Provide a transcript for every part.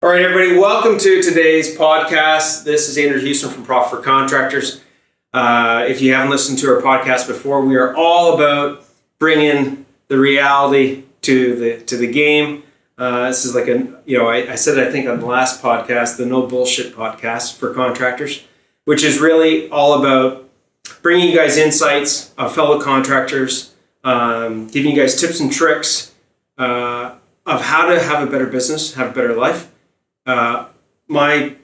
All right, everybody, welcome to today's podcast. This is Andrew Houston from Profit for Contractors. If you haven't listened to our podcast before, we are all about bringing the reality to the game. This is like I said, I think on the last podcast, the no bullshit podcast for contractors, which is really all about bringing you guys insights of fellow contractors, giving you guys tips and tricks of how to have a better business, have a better life. My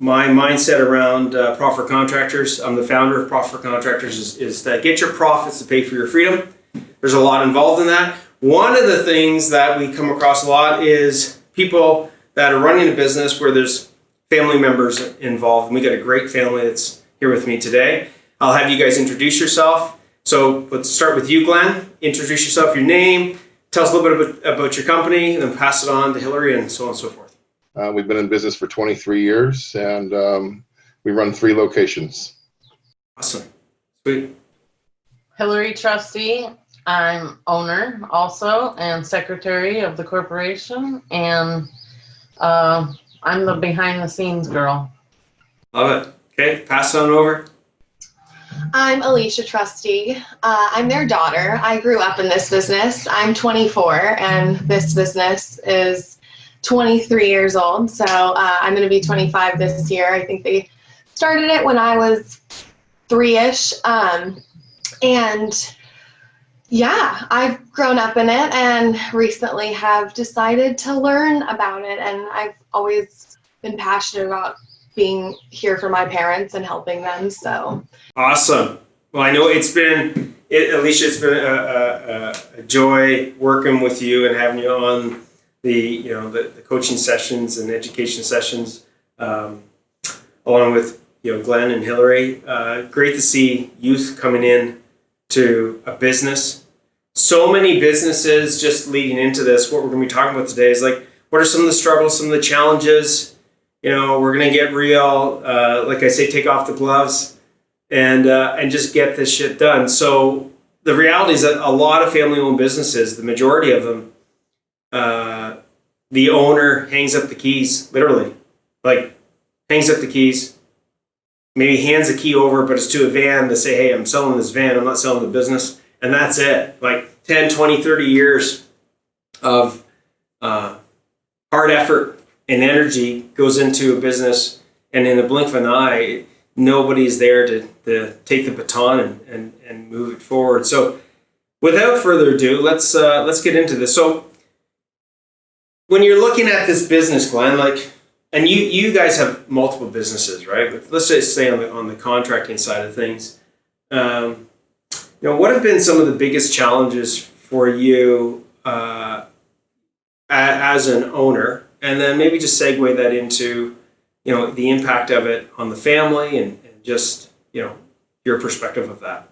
mindset around Profit for Contractors, I'm the founder of Profit for Contractors, is that get your profits to pay for your freedom. There's a lot involved in that. One of the things that we come across a lot is people that are running a business where there's family members involved. And we got a great family that's here with me today. I'll have you guys introduce yourself. So let's start with you, Glenn. Introduce yourself, your name, tell us a little bit about your company, and then pass it on to Hillary and so on and so forth. We've been in business for 23 years, and we run 3 locations. Awesome. Sweet. Hillary Trusty. I'm owner also and secretary of the corporation, and I'm the behind the scenes girl. Love it. Okay, pass it on over. I'm Alicia Trusty. I'm their daughter. I grew up in this business. I'm 24, and this business is 23 years old, so I'm going to be 25 this year. I think they started it when I was 3-ish, and yeah, I've grown up in it and recently have decided to learn about it, and I've always been passionate about being here for my parents and helping them. So awesome. Well, I know Alicia, it's been a joy working with you and having you on the coaching sessions and education sessions, along with Glenn and Hillary. Great to see youth coming in to a business. So many businesses just leading into this. What we're going to be talking about today is like, what are some of the struggles, some of the challenges? We're going to get real. Like I say, take off the gloves and just get this shit done. So the reality is that a lot of family-owned businesses, the majority of them, the owner hangs up the keys, literally, like hangs up the keys, maybe hands the key over, but it's to a van to say, hey, I'm selling this van, I'm not selling the business. And that's it. Like 10, 20, 30 years of hard effort and energy goes into a business. And in the blink of an eye, nobody's there to take the baton and move it forward. So without further ado, let's get into this. So when you're looking at this business, Glenn, and you guys have multiple businesses, right? But let's just say on the contracting side of things, what have been some of the biggest challenges for you as an owner? And then maybe just segue that into, the impact of it on the family and just, your perspective of that.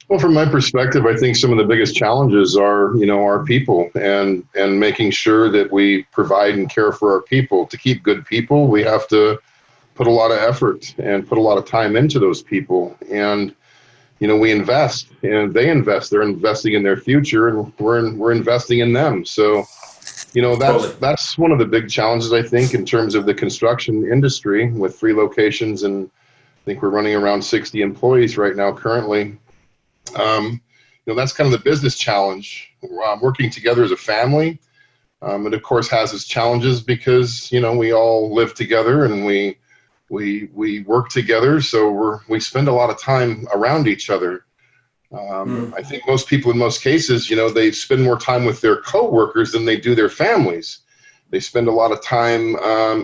Well, from my perspective, I think some of the biggest challenges are, our people and making sure that we provide and care for our people. To keep good people, we have to put a lot of effort and put a lot of time into those people. And, we invest and they invest. They're investing in their future, and we're investing in them. So, that's one of the big challenges, I think, in terms of the construction industry with 3 locations. And I think we're running around 60 employees right now currently. That's kind of the business challenge. Working together as a family, it of course has its challenges because we all live together and we work together, so we spend a lot of time around each other. I think most people in most cases, they spend more time with their coworkers than they do their families. They spend a lot of time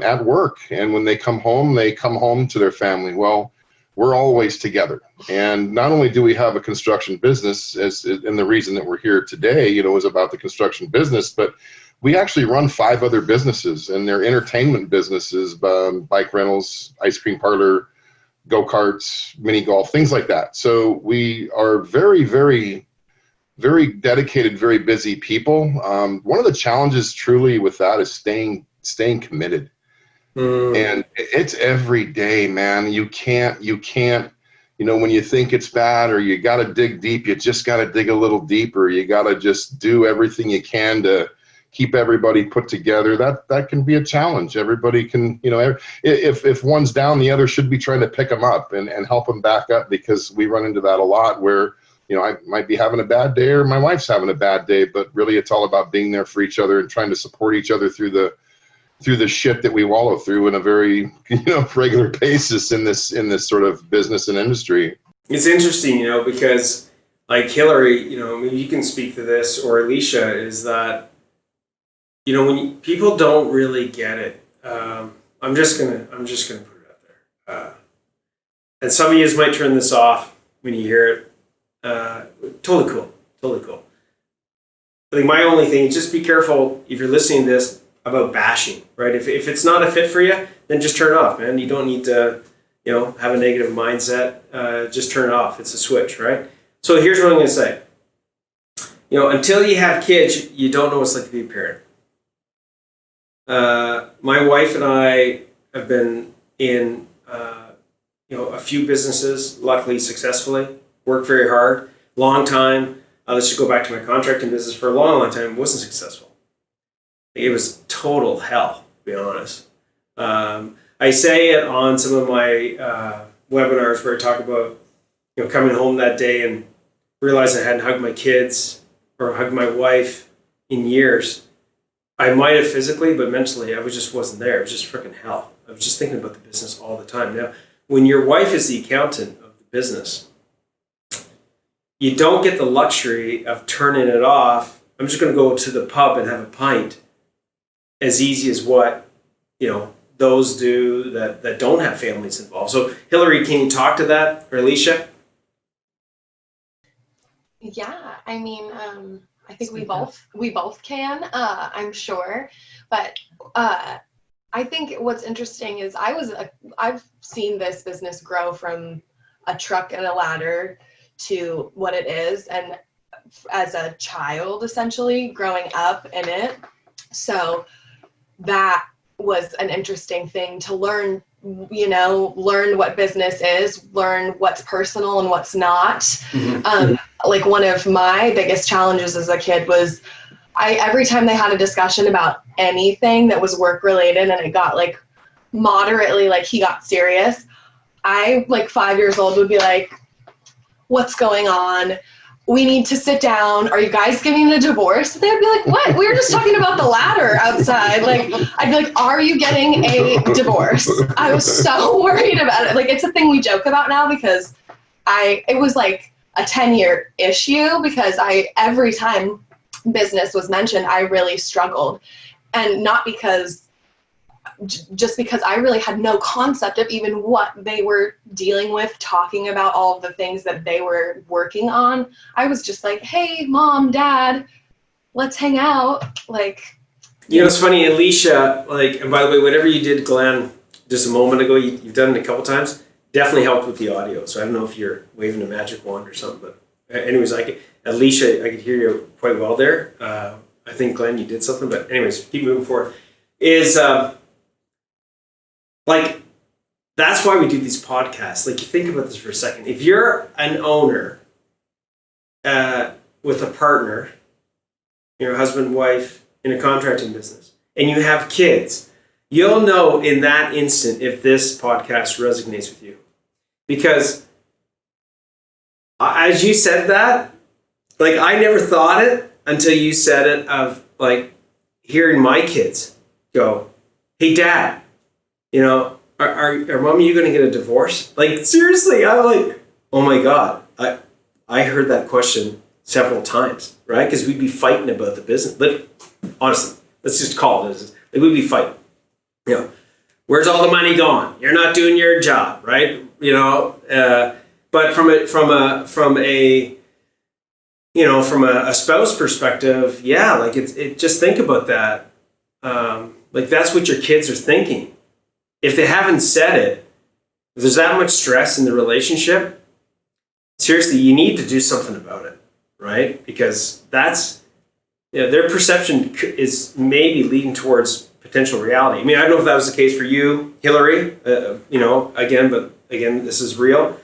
at work, and when they come home to their family. Well, we're always together. And not only do we have a construction business, and the reason that we're here today, is about the construction business, but we actually run 5 other businesses, and they're entertainment businesses, bike rentals, ice cream parlor, go-karts, mini golf, things like that. So we are very, very, very dedicated, very busy people. One of the challenges truly with that is staying committed. And it's every day, man. You can't, when you think it's bad or you got to dig deep, you just got to dig a little deeper. You got to just do everything you can to keep everybody put together, that can be a challenge. Everybody can, if one's down, the other should be trying to pick them up and help them back up, because we run into that a lot where, I might be having a bad day or my wife's having a bad day, but really it's all about being there for each other and trying to support each other through the shit that we wallow through in a very, regular basis in this sort of business and industry. It's interesting, because like Hillary, maybe you can speak to this, or Alicia, is that, when people don't really get it, I'm just gonna put it out there. And some of you might turn this off when you hear it. Totally cool. I think my only thing is just be careful if you're listening to this about bashing, right? If it's not a fit for you, then just turn it off, man. You don't need to, have a negative mindset. Just turn it off. It's a switch, right? So here's what I'm going to say. Until you have kids, you don't know what it's like to be a parent. My wife and I have been in, a few businesses, luckily successfully, worked very hard, long time. Let's just go back to my contracting business. For a long, long time, it wasn't successful. It was total hell, to be honest. I say it on some of my webinars where I talk about, coming home that day and realizing I hadn't hugged my kids or hugged my wife in years. I might have physically, but mentally, I wasn't there. It was just freaking hell. I was just thinking about the business all the time. Now, when your wife is the accountant of the business, you don't get the luxury of turning it off. I'm just going to go to the pub and have a pint, as easy as what, those do that don't have families involved. So Hillary, can you talk to that, or Alicia? Yeah, I mean, I think we both can, I'm sure, but I think what's interesting is I've seen this business grow from a truck and a ladder to what it is, and as a child, essentially growing up in it. So that was an interesting thing to learn, learn what business is, learn what's personal and what's not. Mm-hmm. Like one of my biggest challenges as a kid was every time they had a discussion about anything that was work related and it got like moderately, like he got serious, I, like 5 years old, would be like, what's going on? We need to sit down. Are you guys getting a divorce? They'd be like, what? We were just talking about the ladder outside. Like, I'd be like, are you getting a divorce? I was so worried about it. Like, it's a thing we joke about now because it was like a 10-year issue because every time business was mentioned, I really struggled. And not just because I really had no concept of even what they were dealing with, talking about all of the things that they were working on. I was just like, hey, Mom, Dad, let's hang out. Like, it's funny, Alicia, and by the way, whatever you did, Glenn, just a moment ago, you've done it a couple times, definitely helped with the audio. So I don't know if you're waving a magic wand or something, but anyways, Alicia, I could hear you quite well there. I think, Glenn, you did something, but anyways, keep moving forward. That's why we do these podcasts. Like, you think about this for a second. If you're an owner with a partner, husband, wife, in a contracting business, and you have kids, you'll know in that instant if this podcast resonates with you. Because as you said that, I never thought it until you said it, of hearing my kids go, hey, Dad, are Mom and you going to get a divorce? Seriously, I'm like, oh my God. I heard that question several times, right? Because we'd be fighting about the business. But honestly, let's just call it. We'd be fighting. Where's all the money going? You're not doing your job, right? But from a spouse perspective, yeah, it just think about that. That's what your kids are thinking. If they haven't said it, if there's that much stress in the relationship, seriously, you need to do something about it, right? Because that's, their perception is maybe leading towards potential reality. I mean, I don't know if that was the case for you, Hillary, again, this is real.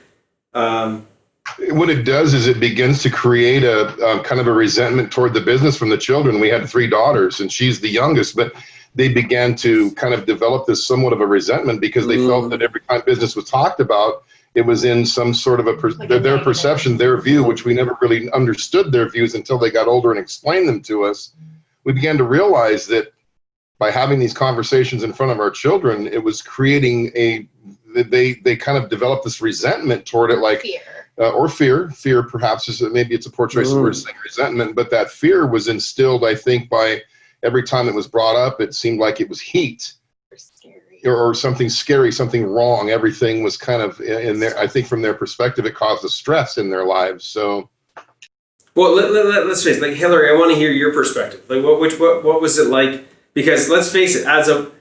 what it does is it begins to create a kind of a resentment toward the business from the children. We had 3 daughters, and she's the youngest, but they began to kind of develop this somewhat of a resentment because they felt that every time business was talked about, it was in some sort of their perception, their view, which we never really understood their views until they got older and explained them to us. We began to realize that by having these conversations in front of our children, it was creating they kind of developed this resentment toward it, like Fear. fear perhaps is maybe it's a poor choice of words saying resentment, but that fear was instilled, I think, by every time it was brought up, it seemed like it was heat or something scary, something wrong. Everything was kind of in there. I think from their perspective, it caused a stress in their lives. So, well, let's face it. Like Hillary, I want to hear your perspective. Like, what was it like? Because let's face it, as a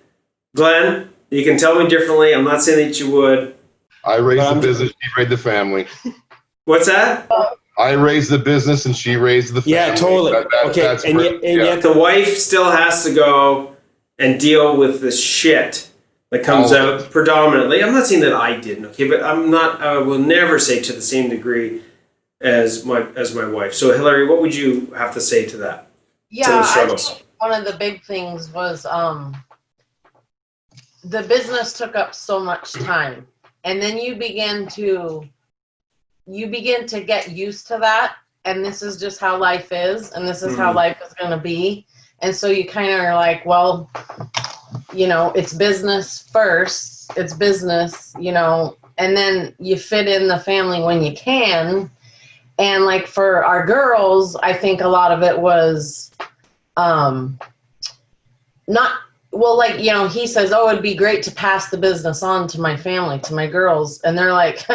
Glenn, you can tell me differently. I'm not saying that you would. I raised the business. She raised the family. What's that? I raised the business and she raised the family. Yeah, totally. Okay, yet the wife still has to go and deal with this shit that comes out predominantly. I'm not saying that I didn't, okay, but I will never say to the same degree as my wife. So Hillary, what would you have to say to that? Yeah, to the I struggles? think one of the big things was the business took up so much time, and then you begin to get used to that, and this is just how life is, and this is how life is going to be. And so you kind of are like, well, it's business first, it's business, and then you fit in the family when you can. And like for our girls, I think a lot of it was not, well, like, he says, oh, it'd be great to pass the business on to my family, to my girls. And they're like,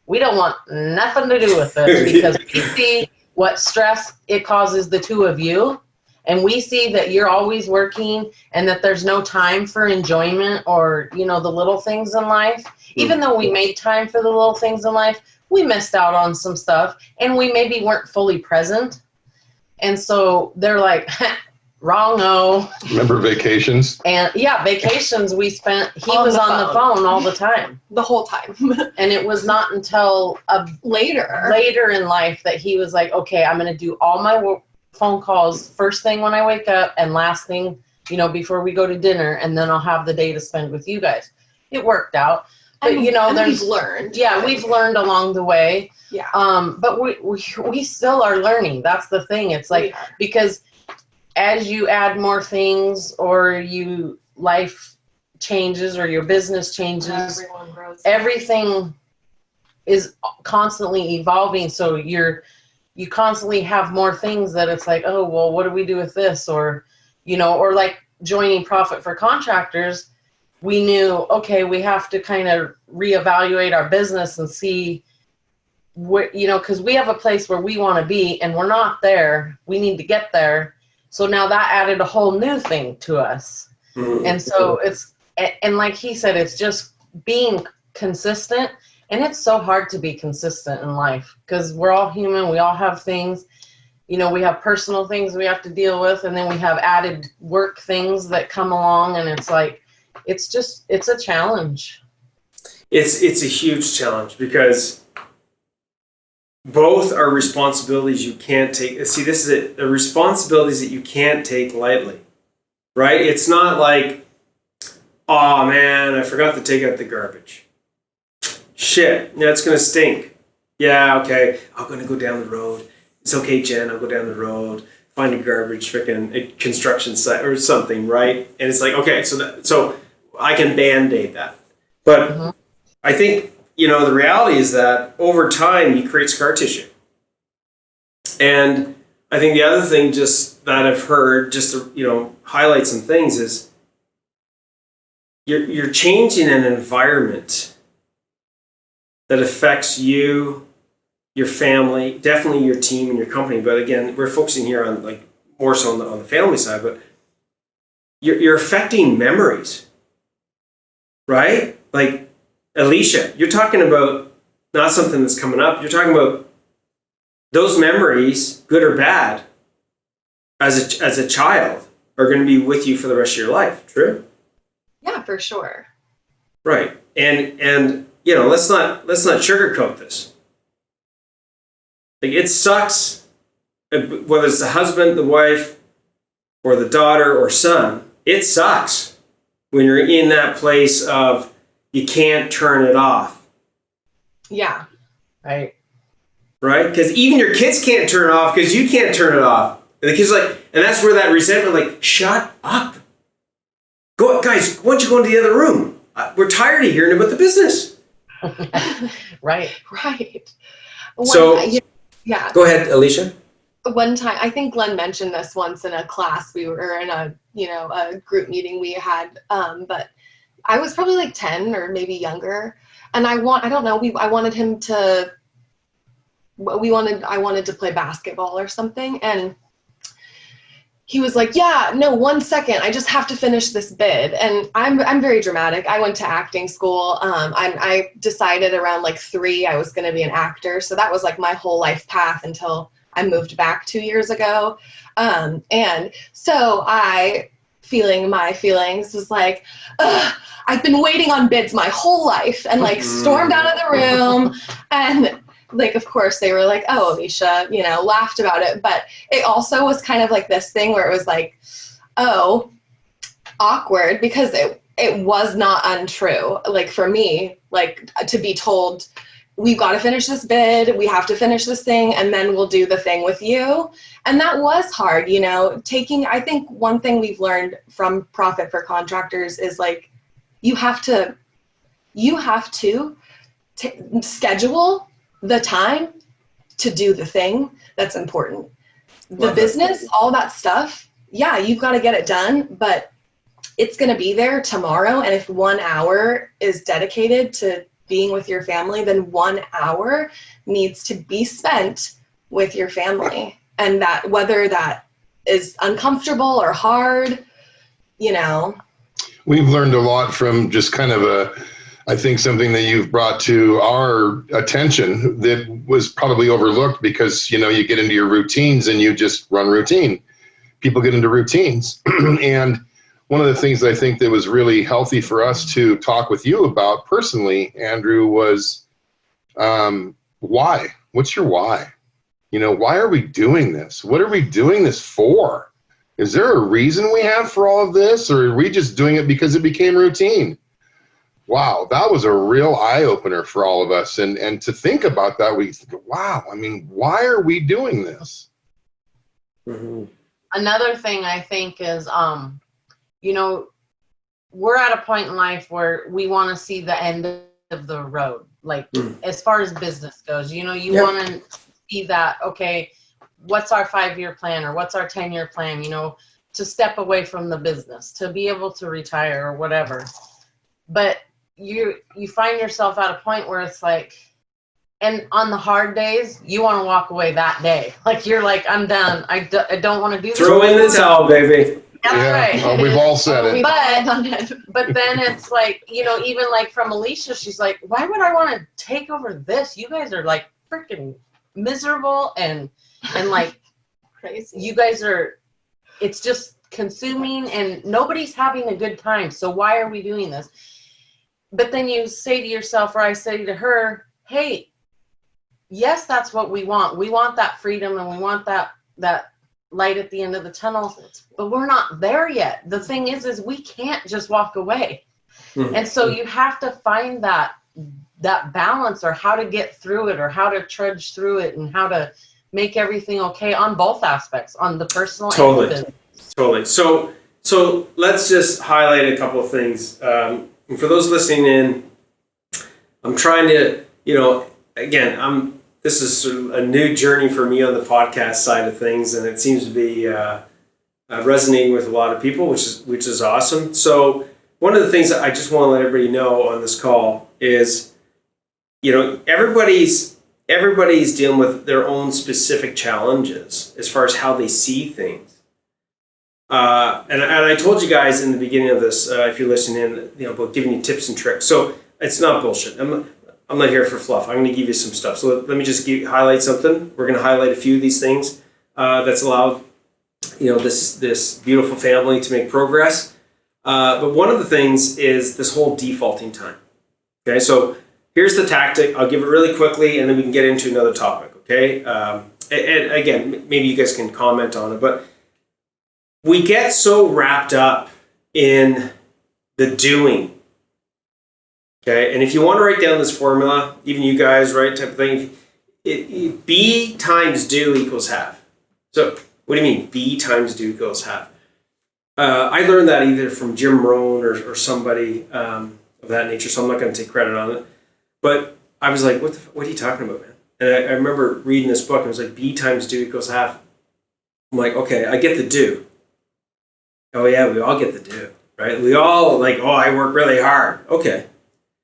we don't want nothing to do with this because we see what stress it causes the 2 of you. And we see that you're always working and that there's no time for enjoyment or, the little things in life. Even though we made time for the little things in life, we missed out on some stuff and we maybe weren't fully present. And so they're like, wrong-o. Remember vacations? And yeah, vacations we spent, he was on the phone all the time. The whole time. And it was not until later in life that he was like, okay, I'm going to do all my phone calls first thing when I wake up and last thing, before we go to dinner, and then I'll have the day to spend with you guys. It worked out. But, and we've learned. Yeah, we've learned along the way. Yeah. But we still are learning. That's the thing. It's like, because as you add more things or life changes or your business changes, everyone grows. Everything is constantly evolving. So you constantly have more things that it's like, oh, well, what do we do with this? Or, or like joining Profit for Contractors, we knew, okay, we have to kind of reevaluate our business and see what, because we have a place where we want to be and we're not there. We need to get there. So now that added a whole new thing to us. And so and like he said, it's just being consistent. And it's so hard to be consistent in life because we're all human. We all have things, we have personal things we have to deal with. And then we have added work things that come along. And it's like, it's a challenge. It's a huge challenge because both are responsibilities you can't take. See, this is it. The responsibilities that you can't take lightly, right? It's not like, oh man, I forgot to take out the garbage. Shit, yeah, it's going to stink. Yeah, okay, I'm going to go down the road. It's okay, Jen, I'll go down the road, find a garbage freaking construction site or something, right? And it's like, okay, so I can Band-Aid that. But I think, the reality is that over time you create scar tissue. And I think the other thing just that I've heard, just to, highlight some things is you're changing an environment that affects you, your family, definitely your team and your company. But again, we're focusing here on like more so on the family side, but you're affecting memories, right? Like Alicia, you're talking about not something that's coming up. You're talking about those memories, good or bad, as a child, are going to be with you for the rest of your life. True? Yeah, for sure. Right. And let's not sugarcoat this. Like, it sucks, whether it's the husband, the wife, or the daughter or son. It sucks when you're in that place of you can't turn it off. Yeah. Right. Right? Because even your kids can't turn it off because you can't turn it off. And the kids are like, and that's where that resentment, like, shut up. Go, guys, why don't you go into the other room? We're tired of hearing about the business. Right. Right. So, yeah. Go ahead, Alicia. One time, I think Glenn mentioned this once in a class. We were in a group meeting we had, but I was probably like 10 or maybe younger. And I wanted to play basketball or something. And he was like, yeah, no, 1 second. I just have to finish this bid. And I'm very dramatic. I went to acting school. I decided around like 3, I was going to be an actor. So that was like my whole life path until I moved back 2 years ago. And so I, feeling my feelings, was like, I've been waiting on bids my whole life, and like stormed out of the room. And like, of course they were like, oh, Alicia, laughed about it. But it also was kind of like this thing where it was like, oh, awkward, because it was not untrue. Like for me, like to be told, we've got to finish this bid, we have to finish this thing, and then we'll do the thing with you. And that was hard, I think one thing we've learned from Profit for Contractors is like, you have to schedule the time to do the thing that's important. The business, all that stuff, yeah, you've got to get it done, but it's going to be there tomorrow. And if 1 hour is dedicated to being with your family, then 1 hour needs to be spent with your family. And that, whether that is uncomfortable or hard, We've learned a lot from just kind of I think something that you've brought to our attention that was probably overlooked because, you get into your routines and you just run routine. People get into routines. And one of the things that I think that was really healthy for us to talk with you about personally, Andrew, was why? What's your why? Why are we doing this? What are we doing this for? Is there a reason we have for all of this, or are we just doing it because it became routine? Wow, that was a real eye-opener for all of us. And to think about that, we think, wow, why are we doing this? Mm-hmm. Another thing I think is, we're at a point in life where we want to see the end of the road. Like, as far as business goes, you want to see that, okay, what's our 5-year plan or what's our 10-year plan, to step away from the business, to be able to retire or whatever. But you find yourself at a point where it's like, and on the hard days, you want to walk away that day. Like, you're like, I'm done. I don't want to do this. Throw in the towel, baby. That's right. Oh, we've all said it. But then it's like, even like from Alicia, she's like, why would I want to take over this? You guys are like freaking miserable and like crazy. You guys are, it's just consuming and nobody's having a good time. So why are we doing this? But then you say to yourself, or I say to her, hey, yes, that's what we want. We want that freedom and we want that light at the end of the tunnel, but we're not there yet. The thing is we can't just walk away. Mm-hmm. And so you have to find that balance, or how to get through it, or how to trudge through it, and how to make everything okay on both aspects, on the personal and the business. Totally. So let's just highlight a couple of things. And for those listening in, I'm trying to, again, this is sort of a new journey for me on the podcast side of things, and it seems to be resonating with a lot of people, which is awesome. So one of the things that I just want to let everybody know on this call is, everybody's dealing with their own specific challenges as far as how they see things. And I told you guys in the beginning of this, if you're listening in, about giving you tips and tricks. So it's not bullshit. I'm not here for fluff. I'm going to give you some stuff. So let me just highlight something. We're going to highlight a few of these things that's allowed, this beautiful family to make progress. But one of the things is this whole defaulting time. Okay, so here's the tactic. I'll give it really quickly, and then we can get into another topic. Okay. And again, maybe you guys can comment on it, but we get so wrapped up in the doing. Okay. And if you want to write down this formula, even you guys, right, type of thing, B times do equals have. So what do you mean B times do equals have? I learned that either from Jim Rohn or somebody of that nature, so I'm not going to take credit on it. But I was like, what are you talking about, man? And I remember reading this book, and it was like, B times do equals have. I'm like, okay, I get the do. Oh, yeah, we all get the do, right? We all like, oh, I work really hard. Okay.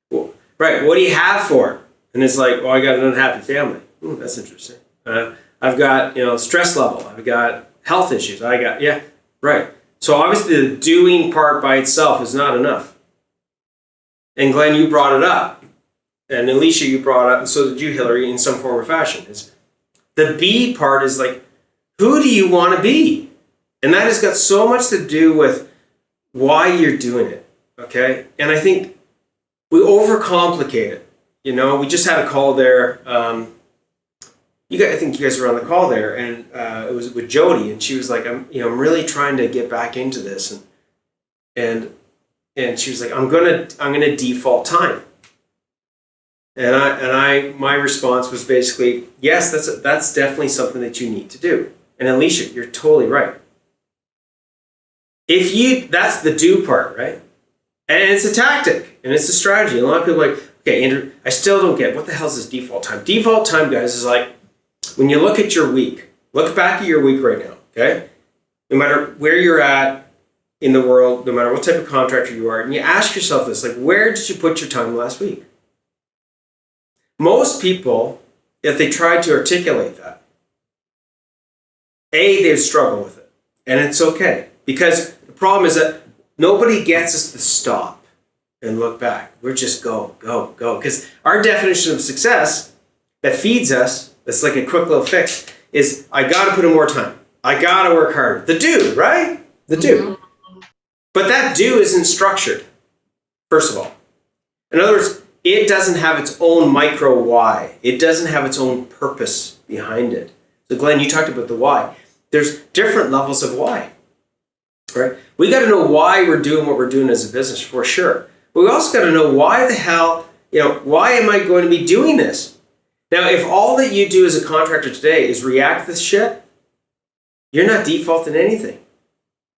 Well, right, what do you have for? And it's like, well, I got an unhappy family. Ooh, that's interesting. I've got, stress level. I've got health issues. Yeah, right. So obviously the doing part by itself is not enough. And Glenn, you brought it up. And Alicia, you brought it up, and so did you, Hillary, in some form or fashion. The B part is like, who do you want to be? And that has got so much to do with why you're doing it, okay? And I think we overcomplicate it. We just had a call there. I think you guys were on the call there, and it was with Jody, and she was like, I'm really trying to get back into this, and she was like, I'm gonna default time. And my response was basically, yes, that's definitely something that you need to do. And Alicia, you're totally right. That's the do part, right? And it's a tactic and it's a strategy. A lot of people are like, okay, Andrew, I still don't get what the hell is this default time? Default time, guys, is like when you look at your week, look back at your week right now, okay? No matter where you're at in the world, no matter what type of contractor you are, and you ask yourself this, like, where did you put your time last week? Most people, if they tried to articulate that, they'd struggle with it. And it's okay. Because the problem is that nobody gets us to stop and look back. We're just go, go, go. Because our definition of success that feeds us, that's like a quick little fix, is I got to put in more time. I got to work harder. The do, right? The do. But that do isn't structured, first of all. In other words, it doesn't have its own micro why. It doesn't have its own purpose behind it. So Glenn, you talked about the why. There's different levels of why, right? We got to know why we're doing what we're doing as a business for sure. But we also got to know why the hell, why am I going to be doing this? Now, if all that you do as a contractor today is react to this shit, you're not defaulting anything.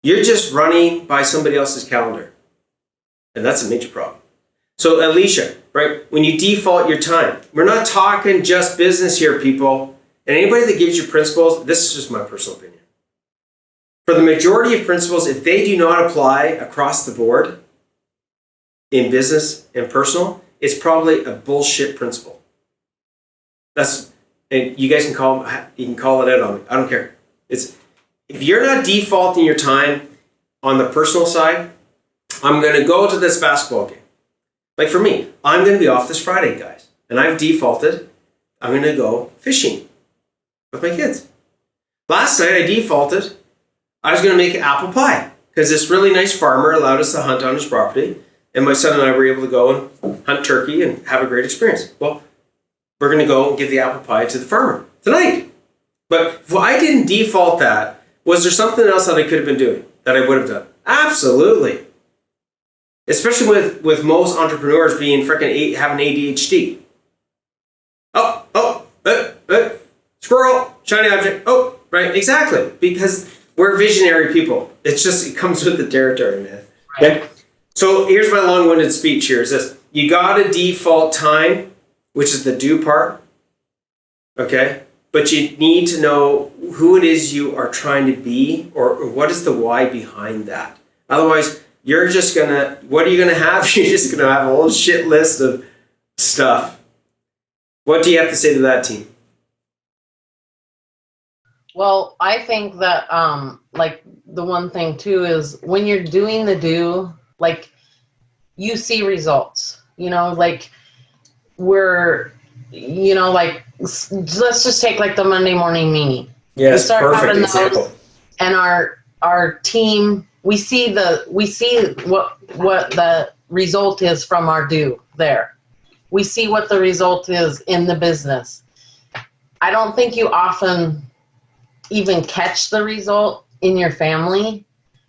You're just running by somebody else's calendar. And that's a major problem. So Alicia, right, when you default your time, we're not talking just business here, people. And anybody that gives you principles, this is just my personal opinion. For the majority of principles, if they do not apply across the board in business and personal, it's probably a bullshit principle. And you guys can call it out on me. I don't care. If you're not defaulting your time on the personal side, I'm going to go to this basketball game. Like for me, I'm going to be off this Friday, guys. And I've defaulted. I'm going to go fishing with my kids. Last night I defaulted. I was going to make apple pie because this really nice farmer allowed us to hunt on his property. And my son and I were able to go and hunt turkey and have a great experience. Well, we're going to go and give the apple pie to the farmer tonight. But if I didn't default that, was there something else that I could have been doing that I would have done? Absolutely. Especially with most entrepreneurs being freaking having ADHD. Squirrel, shiny object. Oh, right, exactly. Because we're visionary people. It comes with the territory, man. Okay. So here's my long-winded speech here. Is this: you got to default time, which is the do part. Okay, but you need to know who it is you are trying to be, or what is the why behind that. Otherwise, you're just gonna, what are you gonna have? You're just gonna have a whole shit list of stuff. What do you have to say to that, team? Well, I think that like the one thing too is when you're doing the do, like you see results. Like like let's just take like the Monday morning meeting. Yes, we start perfect having example. those, and our team, we see what the result is from our do there. We see what the result is in the business. I don't think you often even catch the result in your family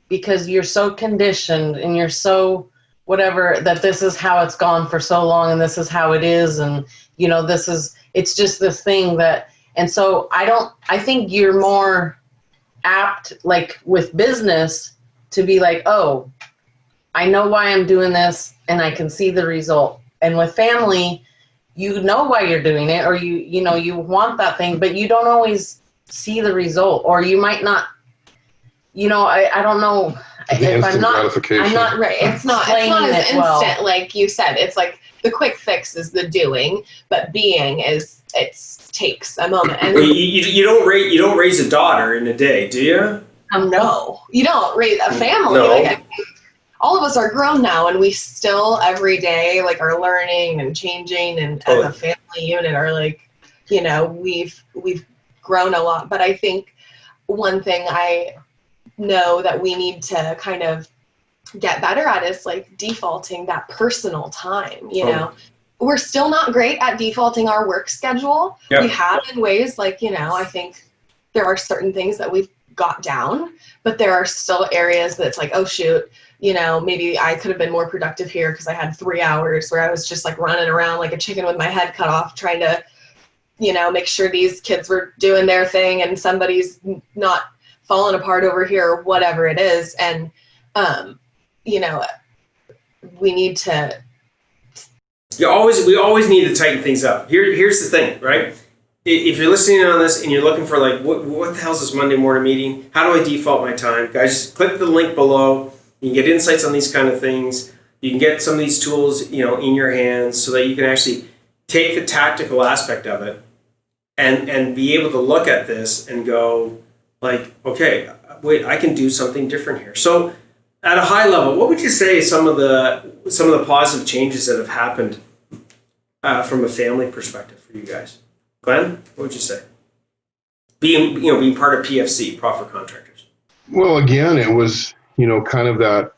because you're so conditioned and you're so whatever that this is how it's gone for so long and this is how it is. And, you know, it's just this thing that, and so I think you're more apt, like with business, to be like, oh, I know why I'm doing this and I can see the result. And with family, you know why you're doing it, or you want that thing, but you don't always see the result, or you might not, I don't know. If I'm not right. It's not as instant, well. Like you said, it's like the quick fix is the doing, but being takes a moment. And you don't raise a daughter in a day, do you? No, you don't raise a family. No. Like, all of us are grown now, and we still every day like are learning and changing, and as a family unit are like, we've grown a lot. But I think one thing I know that we need to kind of get better at is like defaulting that personal time. We're still not great at defaulting our work schedule. Yep. We have in ways like, I think there are certain things that we've got down, but there are still areas that's like, oh shoot, maybe I could have been more productive here because I had 3 hours where I was just like running around like a chicken with my head cut off trying to, make sure these kids were doing their thing and somebody's not falling apart over here or whatever it is. And, we need to. We always need to tighten things up. Here's the thing, right? If you're listening on this and you're looking for like, what the hell's this Monday morning meeting? How do I default my time? Guys, just click the link below. You can get insights on these kind of things. You can get some of these tools, in your hands so that you can actually take the tactical aspect of it and be able to look at this and go like, okay, wait, I can do something different here. So at a high level, what would you say some of the positive changes that have happened from a family perspective for you guys? Glenn, what would you say? Being part of PFC, Profit Contractors. Well, again, it was, kind of that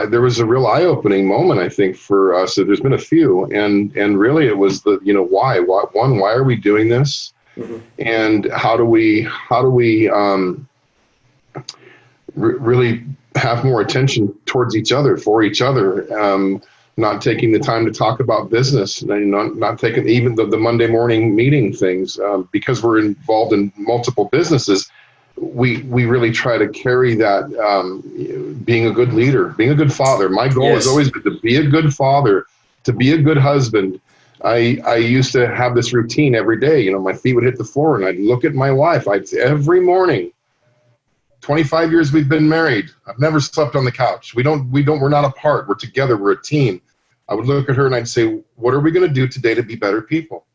there was a real eye-opening moment, I think, for us. There's been a few, and really it was the, why are we doing this? Mm-hmm. And how do we really have more attention towards each other, for each other, not taking the time to talk about business, not taking even the Monday morning meeting things, because we're involved in multiple businesses. We really try to carry that, being a good leader, being a good father. My goal has always been to be a good father, to be a good husband. I used to have this routine every day. My feet would hit the floor and I'd look at my wife. Every morning, 25 years we've been married. I've never slept on the couch. We're not apart. We're together. We're a team. I would look at her and I'd say, what are we going to do today to be better people?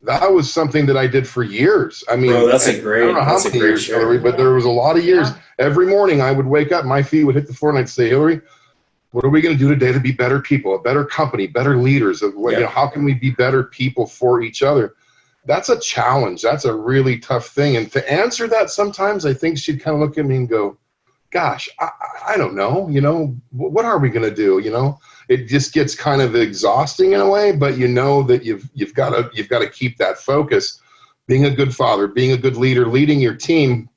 That was something that I did for years. I mean, bro, I don't know how many years, Hillary, but there was a lot of years. Yeah. Every morning I would wake up, my feet would hit the floor and I'd say, Hillary, what are we going to do today to be better people, a better company, better leaders? How can we be better people for each other? That's a challenge. That's a really tough thing. And to answer that, sometimes I think she'd kind of look at me and go, gosh, I don't know, what are we going to do? It just gets kind of exhausting in a way, but that you've got to keep that focus. Being a good father, being a good leader, leading your team.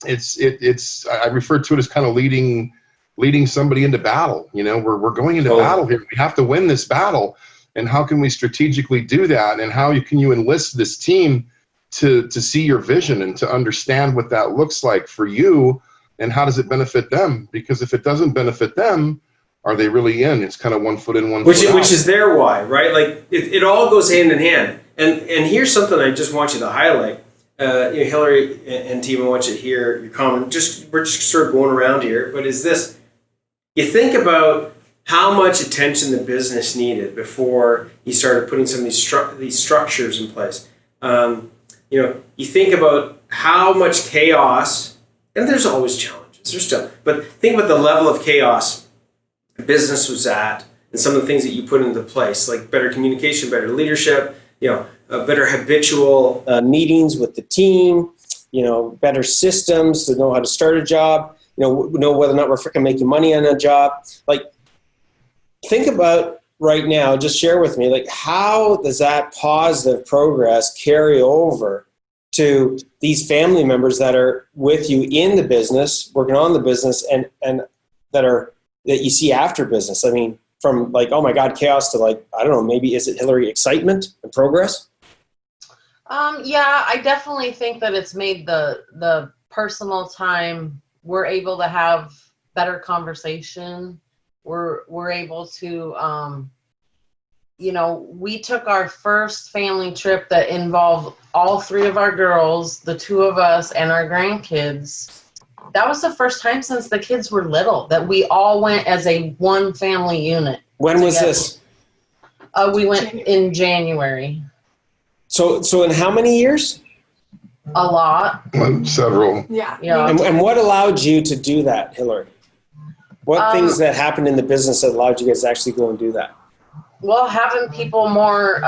It's I refer to it as kind of leading somebody into battle. We're going into battle here. We have to win this battle. And how can we strategically do that? And how can you enlist this team to see your vision and to understand what that looks like for you? And how does it benefit them? Because if it doesn't benefit them, are they really in? It's kind of one foot in, one foot out. Which is their why, right? Like it all goes hand in hand. And here's something I just want you to highlight. Hillary and team, I want you to hear your comment. We're just sort of going around here, but is this, you think about how much attention the business needed before you started putting some of these structures in place. You think about how much chaos, and there's always challenges, but think about the level of chaos business was at and some of the things that you put into place, like better communication, better leadership, better habitual meetings with the team, better systems to know how to start a job, know whether or not we're freaking making money on a job. Like, think about right now, just share with me, like, how does that positive progress carry over to these family members that are with you in the business, working on the business, and that you see after business? I mean, from like, oh my God, chaos to like, I don't know, maybe is it Hillary excitement and progress? Yeah, I definitely think that it's made the personal time, we're able to have better conversation. We're able to, we took our first family trip that involved all three of our girls, the two of us, and our grandkids. That was the first time since the kids were little that we all went as a one family unit. When was this? We went in January. So in how many years? A lot. Several. Yeah. And what allowed you to do that, Hillary? What things that happened in the business that allowed you guys to actually go and do that? Well, having people more,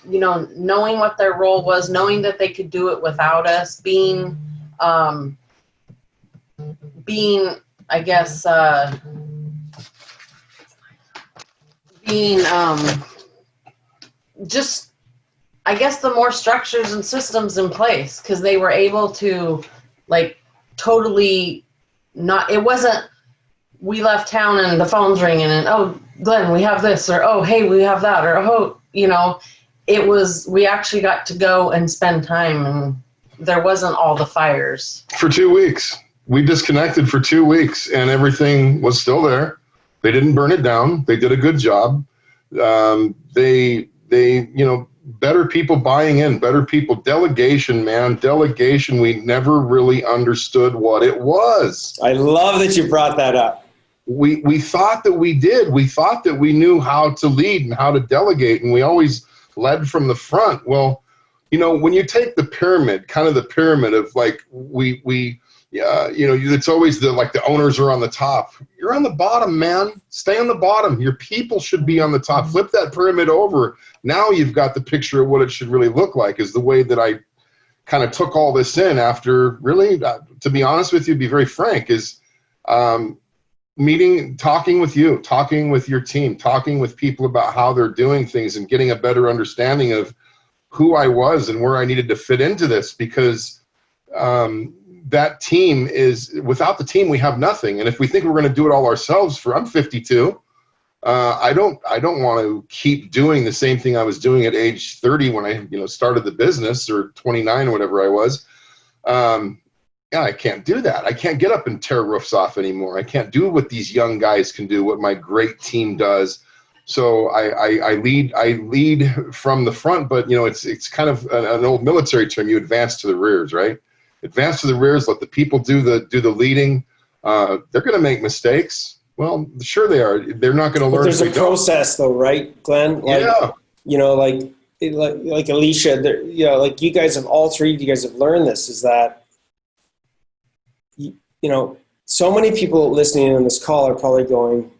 knowing what their role was, knowing that they could do it without us, being, I guess, just, I guess, the more structures and systems in place, because they were able to, like, totally not, it wasn't, we left town and the phone's ringing and, oh, Glenn, we have this, or, oh, hey, we have that, or, oh, it was, we actually got to go and spend time, and there wasn't all the fires. For 2 weeks. We disconnected for 2 weeks and everything was still there. They didn't burn it down. They did a good job. They better people buying in, better people, delegation, man, delegation. We never really understood what it was. I love that you brought that up. We thought that we did. We thought that we knew how to lead and how to delegate, and we always led from the front. Well, when you take the pyramid, kind of the pyramid of like it's always the owners are on the top. You're on the bottom, man. Stay on the bottom. Your people should be on the top. Flip that pyramid over. Now you've got the picture of what it should really look like, is the way that I kind of took all this in after really, to be honest with you, be very frank, is talking with you, talking with your team, talking with people about how they're doing things and getting a better understanding of who I was and where I needed to fit into this, because that team without the team, we have nothing. And if we think we're going to do it all ourselves I'm 52. I don't want to keep doing the same thing I was doing at age 30 when I, started the business, or 29 or whatever I was. I can't do that. I can't get up and tear roofs off anymore. I can't do what these young guys can do, what my great team does. So I lead from the front, but it's kind of an old military term. You advance to the rears, right? Advance to the rears. Let the people do the leading. They're going to make mistakes. Well, sure they are. They're not going to learn. There's a process, though, right, Glenn? Yeah. Like Alicia, like you guys have, all three of you guys have learned this, is that, so many people listening on this call are probably going,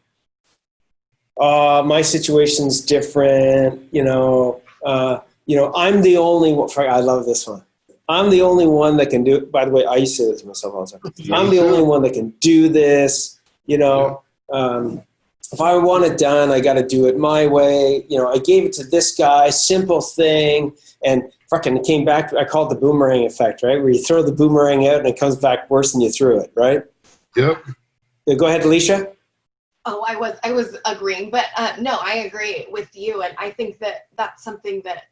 my situation's different, I'm the only one. I love this one. I'm the only one that can do it. By the way, I used to say this to myself all the time. I'm the only one that can do this. If I want it done, I got to do it my way. I gave it to this guy, simple thing, and fucking came back. I call it the boomerang effect, right? Where you throw the boomerang out and it comes back worse than you threw it, right? Yep. Go ahead, Alicia. Oh, I was agreeing, but no, I agree with you, and I think that that's something that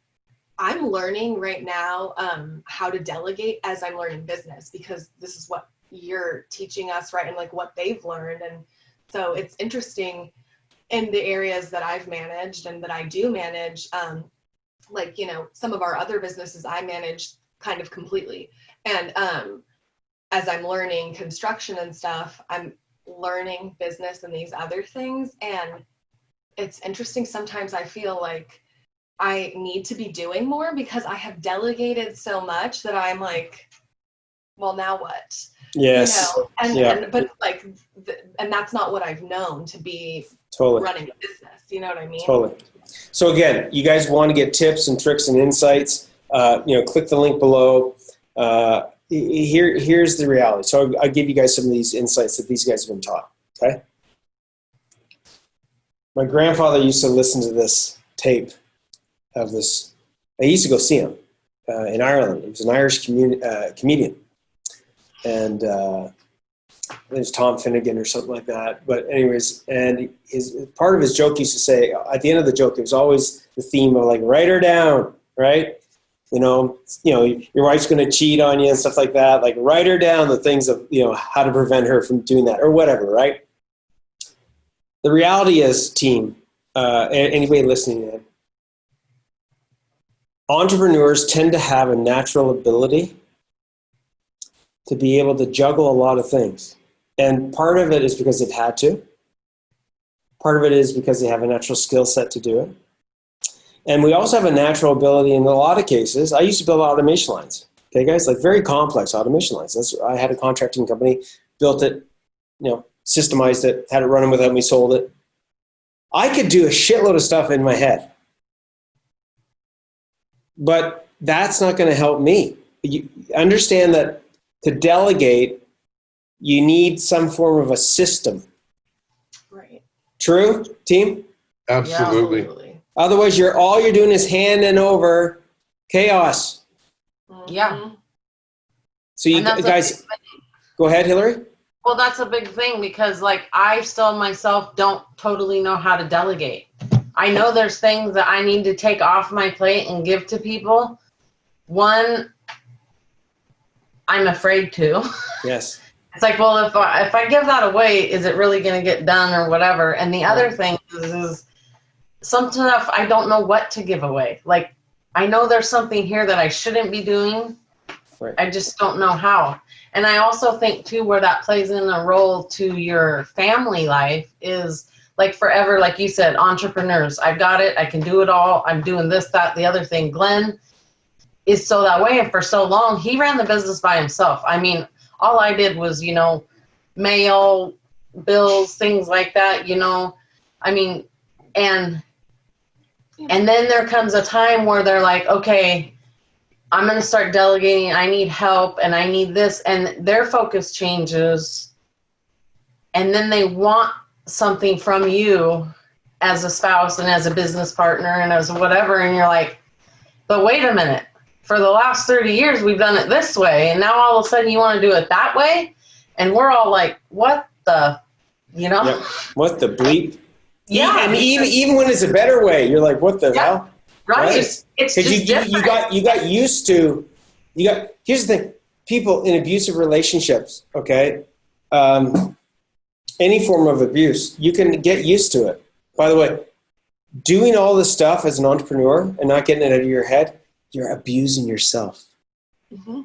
I'm learning right now, how to delegate as I'm learning business, because this is what you're teaching us, right? And like what they've learned. And so it's interesting in the areas that I've managed and that I do manage, some of our other businesses I manage kind of completely. And as I'm learning construction and stuff, I'm learning business and these other things. And it's interesting. Sometimes I feel like I need to be doing more because I have delegated so much that I'm like, well, now what? Yes. And that's not what I've known to be running a business. You know what I mean? Totally. So again, you guys want to get tips and tricks and insights, click the link below. Here's the reality. So I'll give you guys some of these insights that these guys have been taught. Okay. My grandfather used to listen to this tape of this. I used to go see him in Ireland. He was an Irish comedian. And it was Tom Finnegan or something like that. But anyways, and part of his joke used to say, at the end of the joke, there was always the theme of like, write her down, right? You know, your wife's going to cheat on you and stuff like that. Like, write her down the things of, how to prevent her from doing that or whatever, right? The reality is, team, anybody listening in, entrepreneurs tend to have a natural ability to be able to juggle a lot of things. And part of it is because they've had to. Part of it is because they have a natural skill set to do it. And we also have a natural ability in a lot of cases. I used to build automation lines. Okay, guys, like very complex automation lines. I had a contracting company, built it, systemized it, had it running without me, sold it. I could do a shitload of stuff in my head. But that's not going to help me. You understand that to delegate, you need some form of a system. Right. True, team? Absolutely. Yeah, absolutely. Otherwise, all you're doing is handing over chaos. Yeah. So you guys, go ahead, Hillary. Well, that's a big thing because, like, I still myself don't totally know how to delegate. I know there's things that I need to take off my plate and give to people. One, I'm afraid to. Yes. It's like, well, if I give that away, is it really going to get done or whatever? And the other thing is some stuff I don't know what to give away. Like, I know there's something here that I shouldn't be doing. Right. I just don't know how. And I also think, too, where that plays in a role to your family life is, like, forever, like you said, entrepreneurs. I've got it. I can do it all. I'm doing this, that, the other thing. Glenn is so that way. And for so long, he ran the business by himself. I mean, all I did was, mail, bills, things like that, I mean, and then there comes a time where they're like, okay, I'm going to start delegating. I need help and I need this. And their focus changes. And then they want something from you as a spouse and as a business partner and as whatever. And you're like, but wait a minute. For the last 30 years, we've done it this way. And now all of a sudden you want to do it that way. And we're all like, what the, Yep. What the bleep? Yeah. And even when it's a better way, you're like, what the hell? Right. It's just you got used to, here's the thing, people in abusive relationships, okay, any form of abuse, you can get used to it. By the way, doing all this stuff as an entrepreneur and not getting it out of your head, you're abusing yourself. Mm-hmm.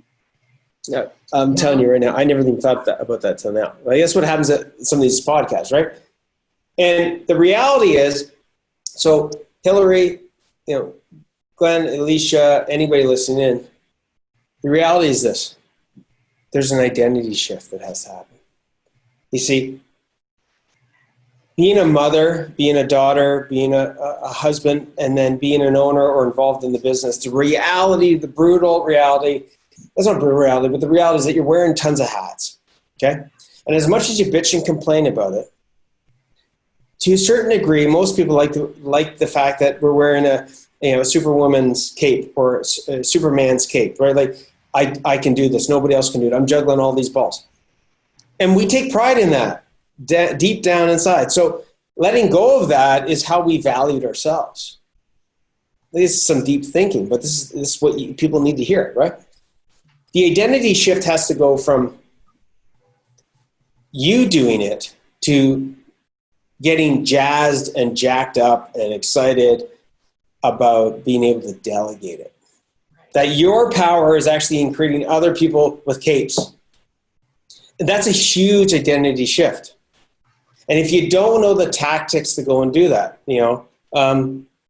Yeah, I'm telling you right now, I never even thought about that till now. I guess what happens at some of these podcasts, right? And the reality is, so Hillary, Glenn, Alicia, anybody listening in, the reality is this. There's an identity shift that has to happen. You see, being a mother, being a daughter, being a husband, and then being an owner or involved in the business, the reality, the brutal reality, that's not brutal reality, but the reality is that you're wearing tons of hats, okay? And as much as you bitch and complain about it, to a certain degree, most people like the fact that we're wearing a superwoman's cape or a Superman's cape, right? Like, I can do this. Nobody else can do it. I'm juggling all these balls. And we take pride in that deep down inside. So letting go of that is how we valued ourselves. This is some deep thinking, but this is what people need to hear, right? The identity shift has to go from you doing it to getting jazzed and jacked up and excited about being able to delegate it. That your power is actually in creating other people with capes. And that's a huge identity shift. And if you don't know the tactics to go and do that,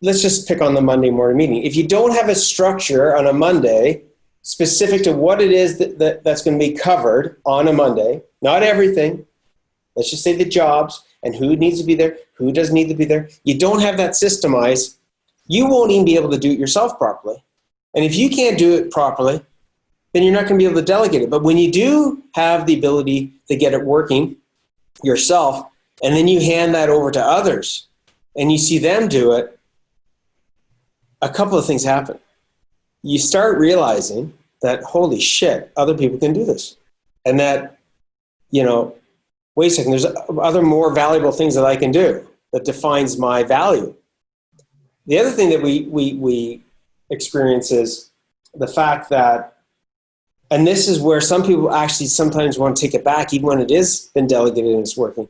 let's just pick on the Monday morning meeting. If you don't have a structure on a Monday specific to what it is that's going to be covered on a Monday, not everything, let's just say the jobs and who needs to be there, who doesn't need to be there. You don't have that systemized, you won't even be able to do it yourself properly. And if you can't do it properly, then you're not going to be able to delegate it. But when you do have the ability to get it working yourself, and then you hand that over to others, and you see them do it, a couple of things happen. You start realizing that, holy shit, other people can do this. And that, wait a second, there's other more valuable things that I can do that defines my value. The other thing that we experience is the fact that, and this is where some people actually sometimes want to take it back, even when it is been delegated and it's working,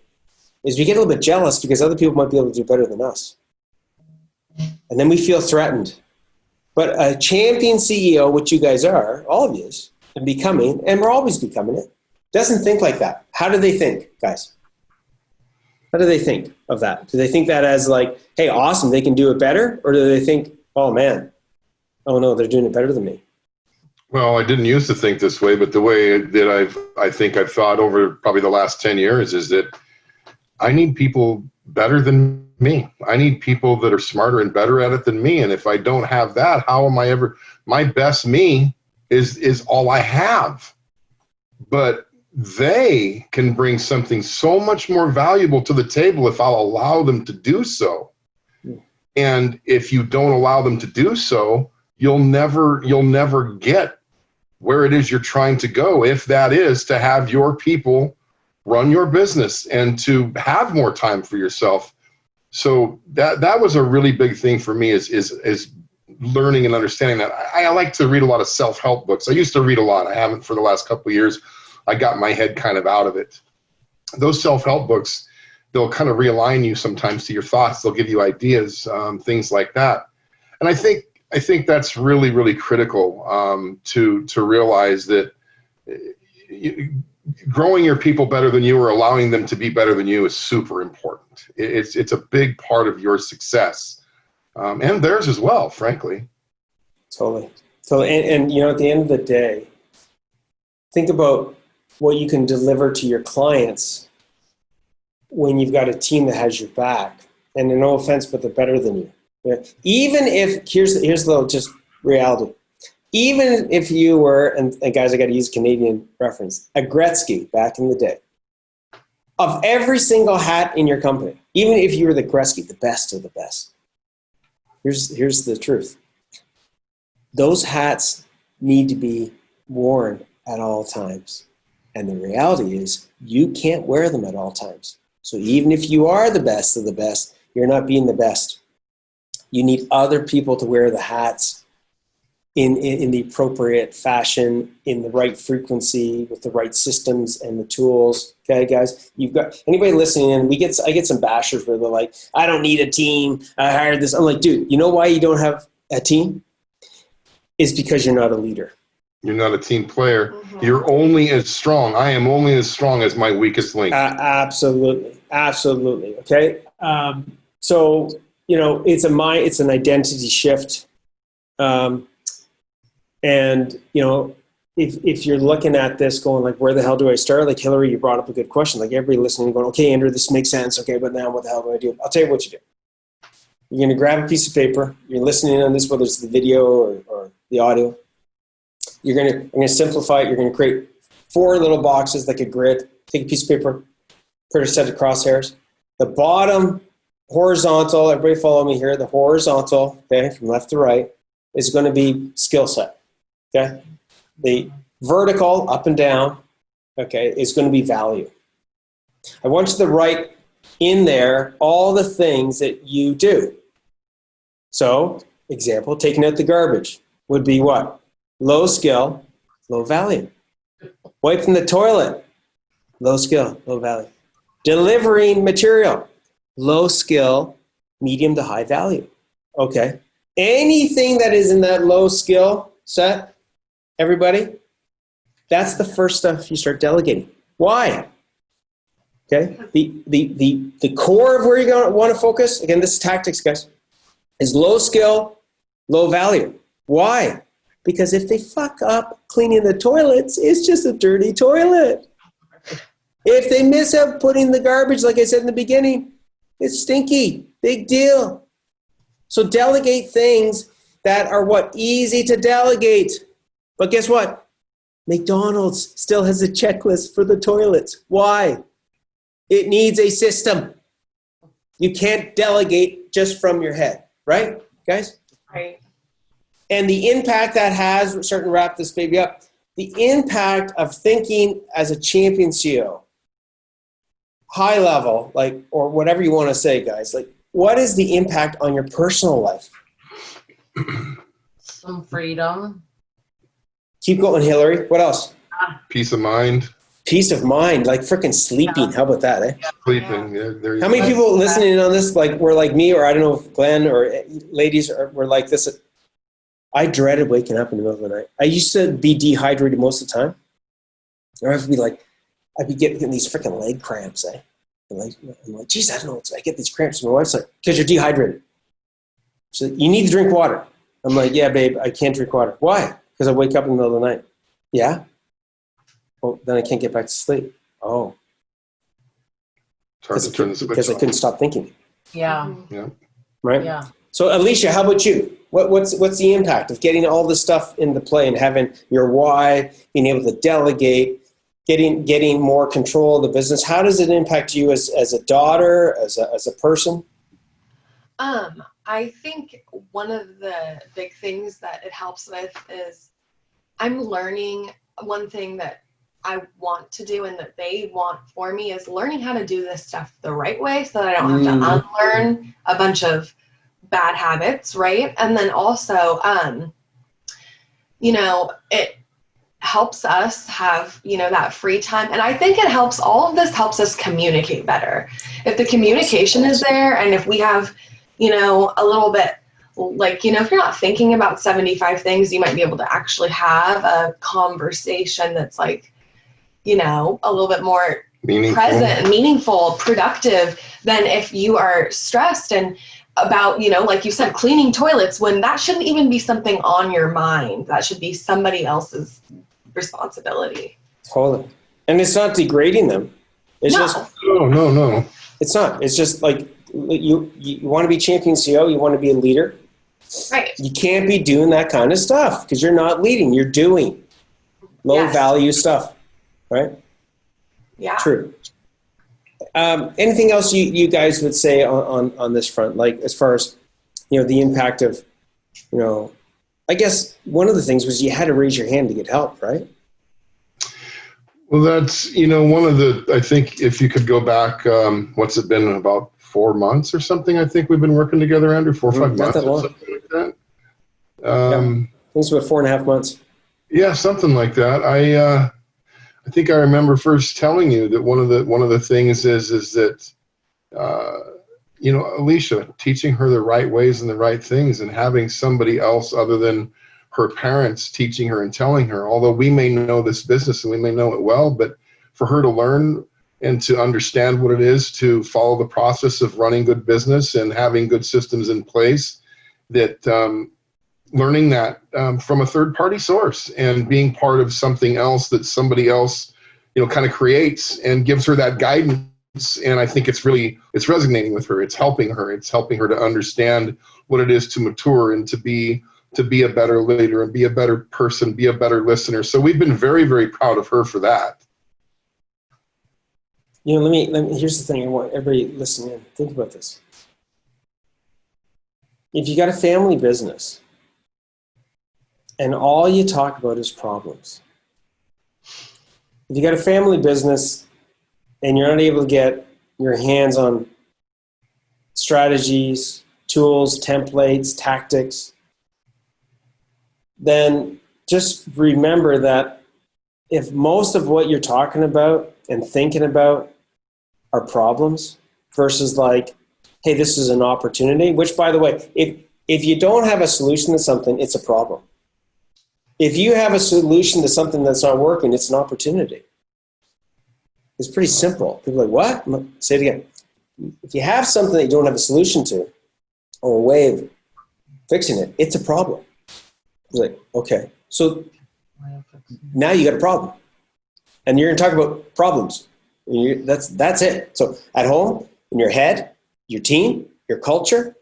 is we get a little bit jealous because other people might be able to do better than us. And then we feel threatened. But a champion CEO, which you guys are, all of you, and becoming, and we're always becoming it, doesn't think like that. How do they think, guys? How do they think of that? Do they think that as like, hey, awesome, they can do it better? Or do they think, oh man, oh no, they're doing it better than me? Well, I didn't used to think this way, but the way that I've thought over probably the last 10 years is that I need people better than me. I need people that are smarter and better at it than me. And if I don't have that, how am I ever, my best me is all I have. But they can bring something so much more valuable to the table if I'll allow them to do so. And if you don't allow them to do so, you'll never get where it is you're trying to go. If that is to have your people run your business and to have more time for yourself. So that was a really big thing for me is learning and understanding that. I like to read a lot of self-help books. I used to read a lot. I haven't for the last couple of years. I got my head kind of out of it. Those self-help books, they'll kind of realign you sometimes to your thoughts. They'll give you ideas, things like that. And I think that's really, really critical to realize that growing your people better than you or allowing them to be better than you is super important. It's a big part of your success and theirs as well, frankly. Totally. And at the end of the day, think about what you can deliver to your clients when you've got a team that has your back. And no offense, but they're better than you. Yeah. Even if, here's a little just reality. Even if you were, and guys, I got to use Canadian reference, a Gretzky back in the day, of every single hat in your company, even if you were the Gretzky, the best of the best, here's the truth. Those hats need to be worn at all times. And the reality is you can't wear them at all times. So even if you are the best of the best, you're not being the best. You need other people to wear the hats in the appropriate fashion, in the right frequency, with the right systems and the tools. Okay, guys, you've got anybody listening in. I get some bashers where they're like, "I don't need a team. I hired this." I'm like, dude, you know why you don't have a team? Is because you're not a leader. You're not a team player. Mm-hmm. You're only as strong. I am only as strong as my weakest link. Absolutely. Okay. So it's an identity shift. And if you're looking at this going like, where the hell do I start? Like Hillary, you brought up a good question. Like everybody listening going, okay, Andrew, this makes sense. Okay, but now what the hell do I do? I'll tell you what you do. You're going to grab a piece of paper. You're listening on this, whether it's the video or the audio. I'm going to simplify it. You're going to create 4 little boxes like a grid. Take a piece of paper, put a set of crosshairs. The bottom horizontal, everybody follow me here. The horizontal, okay, from left to right, is going to be skill set. Okay, the vertical, up and down, okay, is going to be value. I want you to write in there all the things that you do. So, example, taking out the garbage would be what? Low skill, low value. Wiping the toilet, low skill, low value. Delivering material, low skill, medium to high value. Okay. Anything that is in that low skill set, everybody, that's the first stuff you start delegating. Why? Okay. The core of where you're going to want to focus, again, this is tactics, guys, is low skill, low value. Why? Because if they fuck up cleaning the toilets, it's just a dirty toilet. If they miss out putting the garbage, like I said in the beginning, it's stinky. Big deal. So delegate things that are what? Easy to delegate. But guess what? McDonald's still has a checklist for the toilets. Why? It needs a system. You can't delegate just from your head, right, guys? Right. And the impact that has, we're starting to wrap this baby up, the impact of thinking as a champion CEO, high level, like, or whatever you want to say, guys, like, what is the impact on your personal life? Some freedom. Keep going, Hillary. What else? Peace of mind. Peace of mind, like freaking sleeping. How about that, eh? Sleeping. Yeah, there you How go. many people listening on this, like, were like me, or I don't know if Glenn or ladies were like this? I dreaded waking up in the middle of the night. I used to be dehydrated most of the time. Or I'd be like, I'd be getting these freaking leg cramps, eh? And like, I'm like, geez, I don't know. I get these cramps. My wife's like, because you're dehydrated. So you need to drink water. I'm like, yeah, babe, I can't drink water. Why? Because I wake up in the middle of the night. Yeah? Well, then I can't get back to sleep. Oh. It's hard to turn the switch because I off. couldn't stop thinking. Yeah. Yeah. Right? Yeah. So, Alicia, how about you? What's the impact of getting all this stuff into play and having your why, being able to delegate, getting more control of the business? How does it impact you as a daughter, as a person? I think one of the big things that it helps with is I'm learning one thing that I want to do and that they want for me is learning how to do this stuff the right way so that I don't have to unlearn a bunch of bad habits, right? And then also, it helps us have, that free time. And I think all of this helps us communicate better. If the communication is there and if we have, a little bit, like, if you're not thinking about 75 things, you might be able to actually have a conversation that's like, a little bit more present, meaningful, productive than if you are stressed and about, like you said, cleaning toilets when that shouldn't even be something on your mind. That should be somebody else's responsibility. Totally. And it's not degrading them. It's just No. It's not. It's just like you want to be champion CEO, you want to be a leader. Right. You can't be doing that kind of stuff because you're not leading, you're doing low value stuff, right? Yeah. True. Anything else you guys would say on this front, like as far as, the impact of, I guess one of the things was you had to raise your hand to get help, right? Well, that's, one of the, I think if you could go back, what's it been, about 4 months or something, I think we've been working together, Andrew, 4 or 5 months or something like that. I think it's about 4.5 months. Yeah, something like that. I think I remember first telling you that one of the things is that, Alicia, teaching her the right ways and the right things and having somebody else other than her parents teaching her and telling her, although we may know this business and we may know it well, but for her to learn and to understand what it is to follow the process of running good business and having good systems in place, that learning that from a third party source and being part of something else that somebody else, kind of creates and gives her that guidance. And I think it's resonating with her. It's helping her to understand what it is to mature and to be a better leader and be a better person, be a better listener. So we've been very, very proud of her for that. Let me, here's the thing. I want everybody listening in. Think about this. If you got a family business and all you talk about is problems, if you got a family business and you're not able to get your hands on strategies, tools, templates, tactics, then just remember that if most of what you're talking about and thinking about are problems versus like, hey, this is an opportunity, which, by the way, if you don't have a solution to something, it's a problem. If you have a solution to something that's not working, it's an opportunity. It's pretty simple. People are like, what? Say it again. If you have something that you don't have a solution to or a way of fixing it, it's a problem. It's like, okay, so now you got a problem. And you're going to talk about problems. That's it. So at home, in your head, your team, your culture,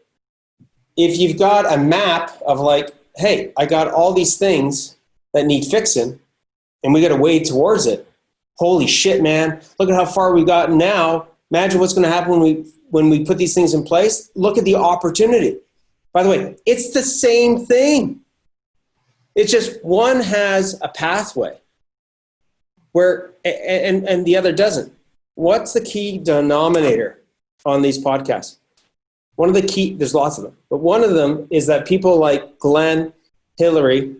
if you've got a map of like, hey, I got all these things that need fixing and we got to wade towards it. Holy shit, man. Look at how far we've gotten now. Imagine what's going to happen when we put these things in place. Look at the opportunity. By the way, it's the same thing. It's just one has a pathway where and the other doesn't. What's the key denominator on these podcasts? One of the key, there's lots of them, but one of them is that people like Glenn, Hillary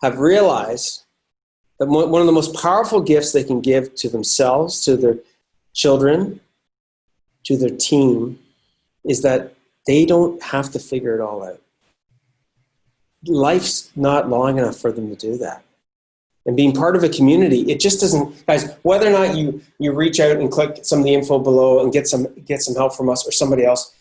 have realized that one of the most powerful gifts they can give to themselves, to their children, to their team, is that they don't have to figure it all out. Life's not long enough for them to do that. And being part of a community, it just doesn't, guys, whether or not you reach out and click some of the info below and get some help from us or somebody else,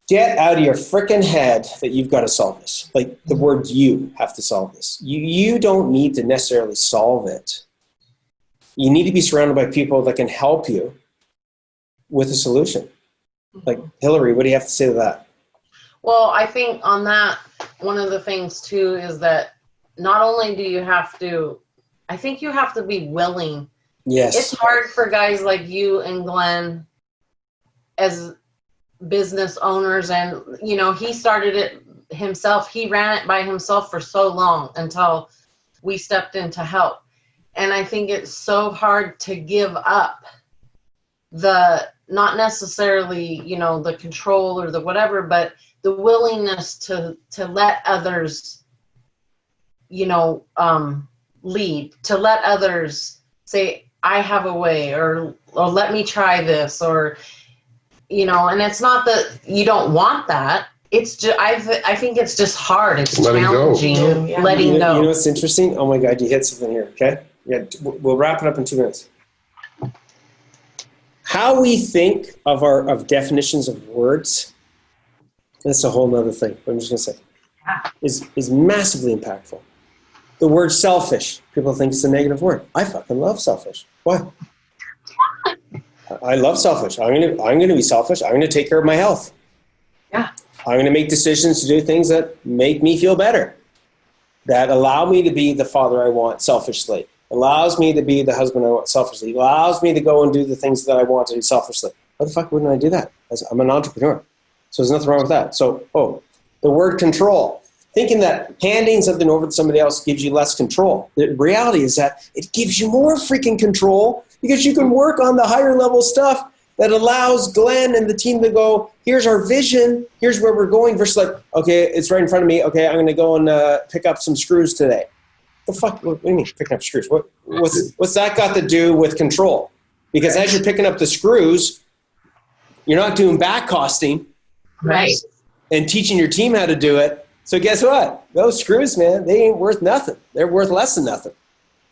get out of your freaking head that you've got to solve this. Like the word you have to solve this. You don't need to necessarily solve it. You need to be surrounded by people that can help you with a solution. Like Hillary, what do you have to say to that? Well, I think on that, one of the things too is that not only do you have to, I think you have to be willing. Yes. It's hard for guys like you and Glenn as business owners, and you know, he started it himself. He ran it by himself for so long until we stepped in to help. And I think it's so hard to give up the, not necessarily, you know, the control or the whatever, but the willingness to let others, you know, lead, to let others say, I have a way, or let me try this, or, you know, and it's not that you don't want that. It's just, I think it's just hard. It's Letting challenging. go. Yeah. Letting go. You know what's interesting? Oh my God, you hit something here, okay? Yeah, we'll wrap it up in 2 minutes. How we think of definitions of words, that's a whole nother thing, but I'm just going to say, is massively impactful. The word selfish, people think it's a negative word. I fucking love selfish. Why? I love selfish. I'm going to be selfish. I'm going to take care of my health. Yeah. I'm going to make decisions to do things that make me feel better, that allow me to be the father I want selfishly, allows me to be the husband I want selfishly, allows me to go and do the things that I want to do selfishly. Why the fuck wouldn't I do that? I'm an entrepreneur. So there's nothing wrong with that. So, the word control. Thinking that handing something over to somebody else gives you less control. The reality is that it gives you more freaking control because you can work on the higher level stuff that allows Glenn and the team to go, here's our vision, here's where we're going, versus like, okay, it's right in front of me. Okay, I'm going to go and pick up some screws today. The fuck? What do you mean picking up screws? What's that got to do with control? Because as you're picking up the screws, you're not doing back costing. Right. And teaching your team how to do it. So guess what? Those screws, man, they ain't worth nothing. They're worth less than nothing.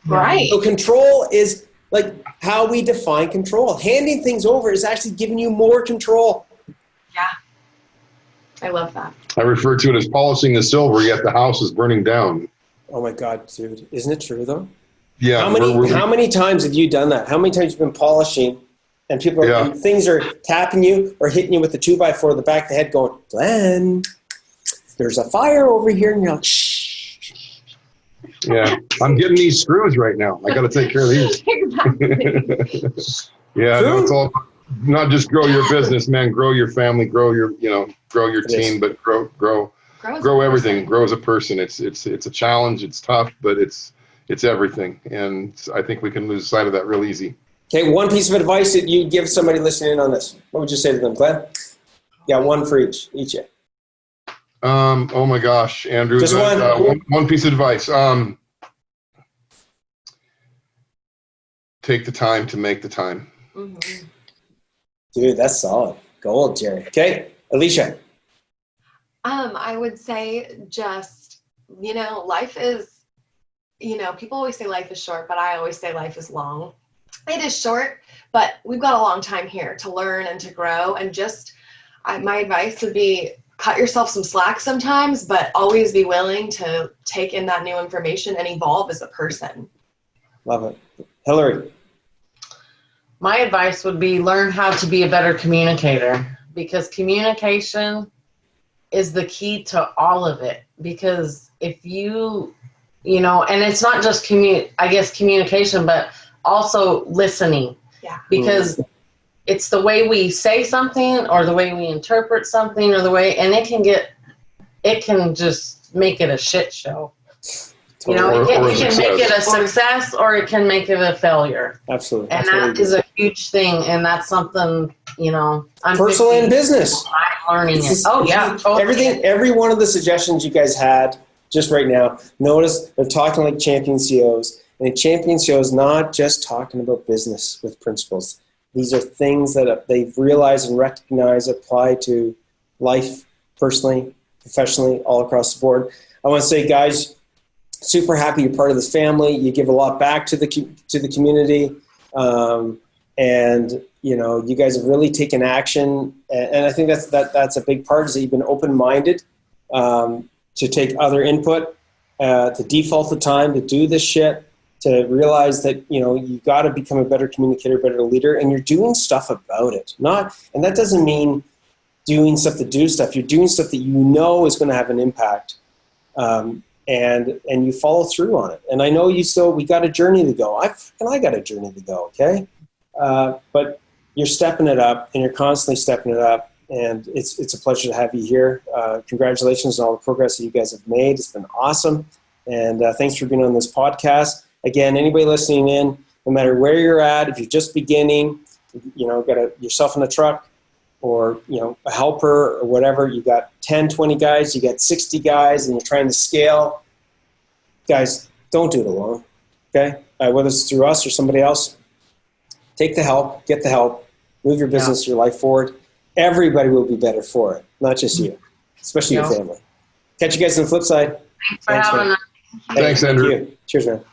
Right. So control is like how we define control. Handing things over is actually giving you more control. Yeah. I love that. I refer to it as polishing the silver, yet the house is burning down. Oh my God, dude. Isn't it true though? Yeah. How many times have you done that? How many times have you been polishing and people are, and things are tapping you or hitting you with the 2x4 in the back of the head going, Glenn, there's a fire over here, and you're like, shh. Yeah, I'm getting these screws right now. I got to take care of these. Yeah, no, it's all not just grow your business, man. Grow your family, grow your team, but grow everything. Grow as a person. It's a challenge. It's tough, but it's everything. And I think we can lose sight of that real easy. Okay, one piece of advice that you'd give somebody listening in on this. What would you say to them, Glenn? Yeah, one for each. Oh my gosh, Andrew. Just one piece of advice. Take the time to make the time. Mm-hmm. Dude, that's solid. Gold, Jerry. Okay, Alicia. I would say just, life is, people always say life is short, but I always say life is long. It is short, but we've got a long time here to learn and to grow. And just my advice would be cut yourself some slack sometimes, but always be willing to take in that new information and evolve as a person. Love it. Hillary. My advice would be learn how to be a better communicator, because communication is the key to all of it. Because if and it's not just communication, but also listening. Yeah. because it's the way we say something or the way we interpret something or the way, and it can just make it a shit show. You know, it can make it a success or it can make it a failure. Absolutely. And that is a huge thing. And that's something, you know, I'm personal and business. I'm learning it. Oh yeah. Totally. Every one of the suggestions you guys had just right now, notice they're talking like champion CEOs. And a champion CEO is not just talking about business with principles. These are things that they've realized and recognized apply to life, personally, professionally, all across the board. I want to say, guys, super happy you're part of this family. You give a lot back to the community, and you know, you guys have really taken action. And I think that's a big part, is that you've been open-minded to take other input, to default the time to do this shit. To realize that, you know, you've got to become a better communicator, better leader, and you're doing stuff about it. And that doesn't mean doing stuff to do stuff. You're doing stuff that you know is going to have an impact, and you follow through on it. And I know we got a journey to go. I got a journey to go. Okay, but you're stepping it up, and you're constantly stepping it up. And it's a pleasure to have you here. Congratulations on all the progress that you guys have made. It's been awesome, and thanks for being on this podcast. Again, anybody listening in, no matter where you're at, if you're just beginning, you know, got yourself in a truck or, you know, a helper or whatever, you got 10, 20 guys, you got 60 guys, and you're trying to scale. Guys, don't do it alone, okay? Whether it's through us or somebody else, take the help, get the help, move your business, your life forward. Everybody will be better for it, not just you, especially your family. Catch you guys on the flip side. Thanks for having us. Thanks, Andrew. Thank you. Cheers, man.